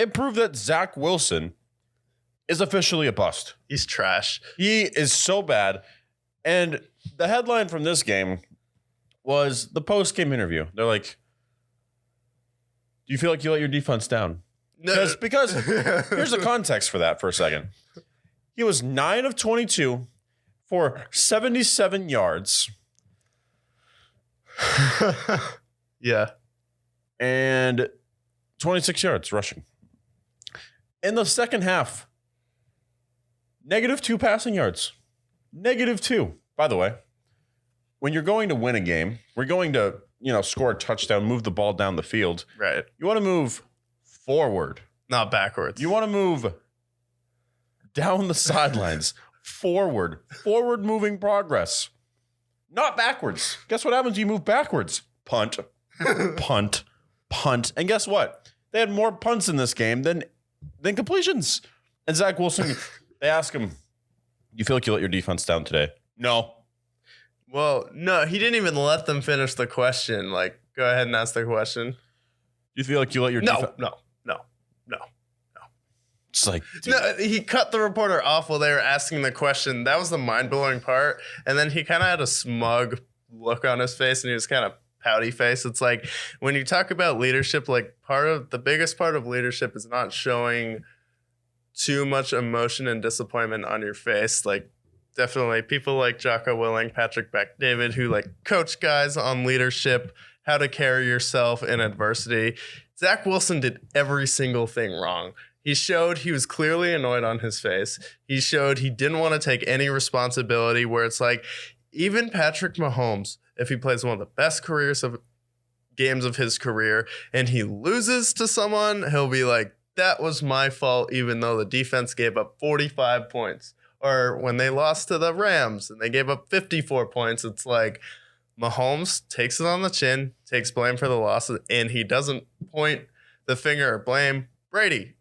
it proved that Zach Wilson is officially a bust. He's trash. He is so bad. And the headline from this game was the post-game interview. They're like, do you feel like you let your defense down? Because here's the context for that for a second. He was 9 of 22 for 77 yards. Yeah. And 26 yards rushing. In the second half, -2 passing yards. -2. By the way, when you're going to win a game, we're going to, score a touchdown, move the ball down the field. Right. You want to move forward. Not backwards. You want to move down the sidelines. Forward moving progress. Not backwards. Guess what happens when you move backwards? Punt. Punt. And guess what? They had more punts in this game than completions. And Zach Wilson, they ask him, you feel like you let your defense down today? No. Well, no, he didn't even let them finish the question. Like, go ahead and ask the question. You feel like you let your defense... No. It's like... No, he cut the reporter off while they were asking the question. That was the mind-blowing part. And then he kind of had a smug look on his face, and he was kind of pouty face. It's like, when you talk about leadership, like, the biggest part of leadership is not showing too much emotion and disappointment on your face. Like, definitely people like Jocko Willing, Patrick Beck-David, who like coach guys on leadership, how to carry yourself in adversity. Zach Wilson did every single thing wrong. He showed he was clearly annoyed on his face. He showed he didn't want to take any responsibility, where it's like, even Patrick Mahomes, if he plays one of the best games of his career and he loses to someone, he'll be like, that was my fault, even though the defense gave up 45 points. Or when they lost to the Rams and they gave up 54 points, it's like Mahomes takes it on the chin, takes blame for the losses, and he doesn't point the finger or blame Brady.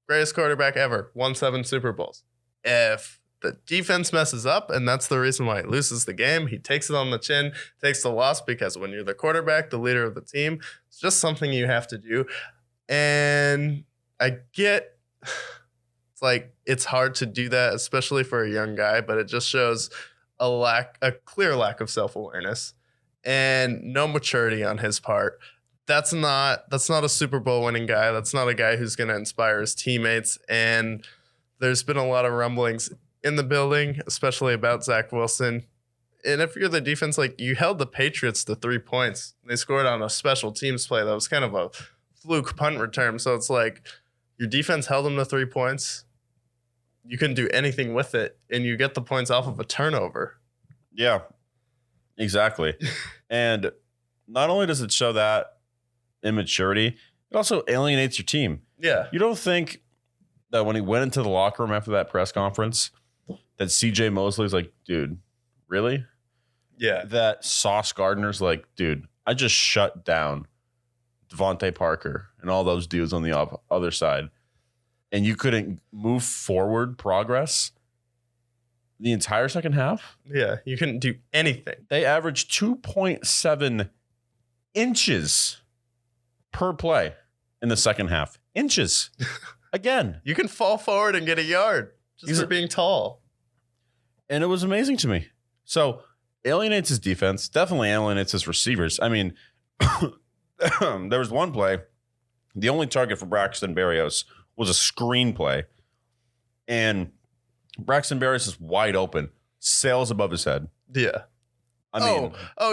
Greatest quarterback ever, won 7 Super Bowls. If the defense messes up, and that's the reason why he loses the game, he takes it on the chin, takes the loss, because when you're the quarterback, the leader of the team, it's just something you have to do. And I get, it's like, it's hard to do that, especially for a young guy, but it just shows a clear lack of self-awareness and no maturity on his part. That's not a Super Bowl winning guy. That's not a guy who's going to inspire his teammates. And there's been a lot of rumblings in the building, especially about Zach Wilson. And if you're the defense, like, you held the Patriots to 3 points. They scored on a special teams play that was kind of a fluke punt return. So it's like, your defense held them to 3 points. You couldn't do anything with it, and you get the points off of a turnover. Yeah, exactly. And not only does it show that immaturity, it also alienates your team. Yeah. You don't think that when he went into the locker room after that press conference that CJ Mosley's like, dude, really? Yeah. That Sauce Gardner's like, dude, I just shut down Devontae Parker and all those dudes on the other side, and you couldn't move forward progress the entire second half? Yeah, you couldn't do anything. They averaged 2.7 inches per play in the second half. Inches. Again. You can fall forward and get a yard just for being tall. And it was amazing to me. So, alienates his defense, definitely alienates his receivers. I mean, there was one play, the only target for Braxton Berrios was a screen play. And Braxton Berrios is wide open, sails above his head. Yeah. I mean, oh,